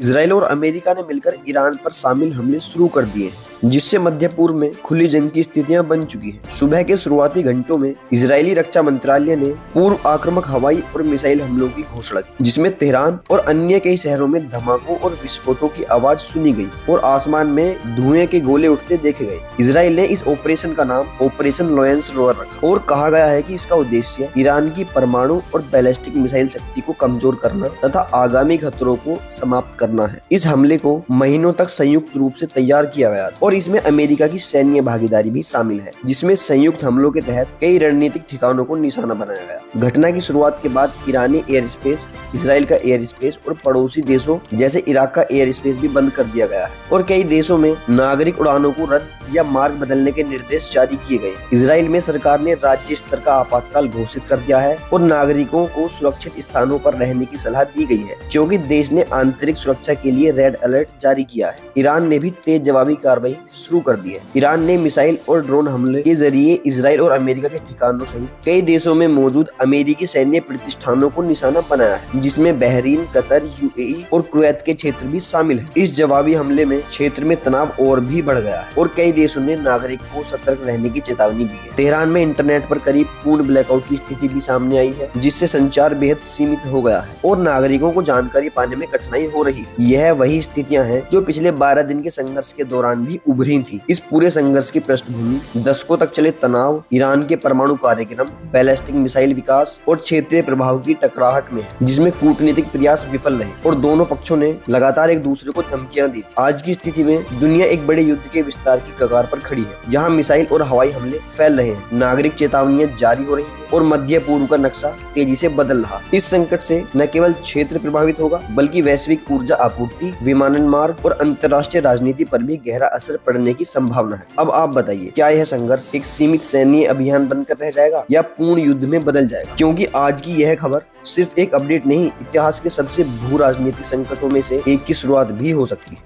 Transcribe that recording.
Israel और America ने मिलकर ईरान पर शामिल हमले शुरू कर दिए हैं, जिससे मध्य पूर्व में खुली जंग की स्थितियां बन चुकी हैं। सुबह के शुरुआती घंटों में इजरायली रक्षा मंत्रालय ने पूर्व आक्रामक हवाई और मिसाइल हमलों की घोषणा की, जिसमें तेहरान और अन्य कई शहरों में धमाकों और विस्फोटों की आवाज सुनी गई और आसमान में धुएं के गोले उठते देखे गए। इसराइल ने इस ऑपरेशन का नाम ऑपरेशन लॉयंस रोअर रखा और कहा गया है कि इसका उद्देश्य ईरान की परमाणु और बैलिस्टिक मिसाइल शक्ति को कमजोर करना तथा आगामी खतरों को समाप्त करना है। इस हमले को महीनों तक संयुक्त रूप से तैयार किया गया और इसमें अमेरिका की सैन्य भागीदारी भी शामिल है, जिसमें संयुक्त हमलों के तहत कई रणनीतिक ठिकानों को निशाना बनाया गया। घटना की शुरुआत के बाद ईरानी एयर स्पेस, इसराइल का एयर स्पेस और पड़ोसी देशों जैसे इराक का एयर स्पेस भी बंद कर दिया गया है और कई देशों में नागरिक उड़ानों को रद्द या मार्ग बदलने के निर्देश जारी किए गए। इसराइल में सरकार ने राज्य स्तर का आपातकाल घोषित कर दिया है और नागरिकों को सुरक्षित स्थानों पर रहने की सलाह दी गई है, क्योंकि देश ने आंतरिक सुरक्षा के लिए रेड अलर्ट जारी किया है। ईरान ने भी तेज जवाबी कार्रवाई शुरू कर दी है। ईरान ने मिसाइल और ड्रोन हमले के जरिए इसराइल और अमेरिका के ठिकानों सहित कई देशों में मौजूद अमेरिकी सैन्य प्रतिष्ठानों को निशाना बनाया है, जिसमें बहरीन, कतर, यूएई और कुवैत के क्षेत्र भी शामिल है। इस जवाबी हमले में क्षेत्र में तनाव और भी बढ़ गया है और कई देशों ने नागरिकों को सतर्क रहने की चेतावनी दी है। तेहरान में इंटरनेट पर करीब पूर्ण ब्लैकआउट की स्थिति भी सामने आई है, जिससे संचार बेहद सीमित हो गया है और नागरिकों को जानकारी पाने में कठिनाई हो रही है। यह वही स्थितियां हैं जो पिछले 12 दिन के संघर्ष के दौरान भी उभरी थी। इस पूरे संघर्ष की पृष्ठभूमि दशकों तक चले तनाव, ईरान के परमाणु कार्यक्रम, बैलिस्टिक मिसाइल विकास और क्षेत्रीय प्रभाव की टकराहट में है, जिसमें कूटनीतिक प्रयास विफल रहे और दोनों पक्षों ने लगातार एक दूसरे को धमकियां दी थी। आज की स्थिति में दुनिया एक बड़े युद्ध के विस्तार की कगार पर खड़ी है, जहां मिसाइल और हवाई हमले फैल रहे हैं, नागरिक चेतावनियां जारी हो रही हैं और मध्य पूर्व का नक्शा तेजी से बदल रहा। इस संकट से न केवल क्षेत्र प्रभावित होगा, बल्कि वैश्विक ऊर्जा आपूर्ति, विमानन मार्ग और अंतर्राष्ट्रीय राजनीति पर भी गहरा असर पड़ने की संभावना है। अब आप बताइए, क्या यह संघर्ष एक सीमित सैन्य अभियान बनकर रह जाएगा या पूर्ण युद्ध में बदल जाएगा? क्योंकि आज की यह खबर सिर्फ एक अपडेट नहीं, इतिहास के सबसे भू राजनीतिक संकटों में से एक की शुरुआत भी हो सकती है।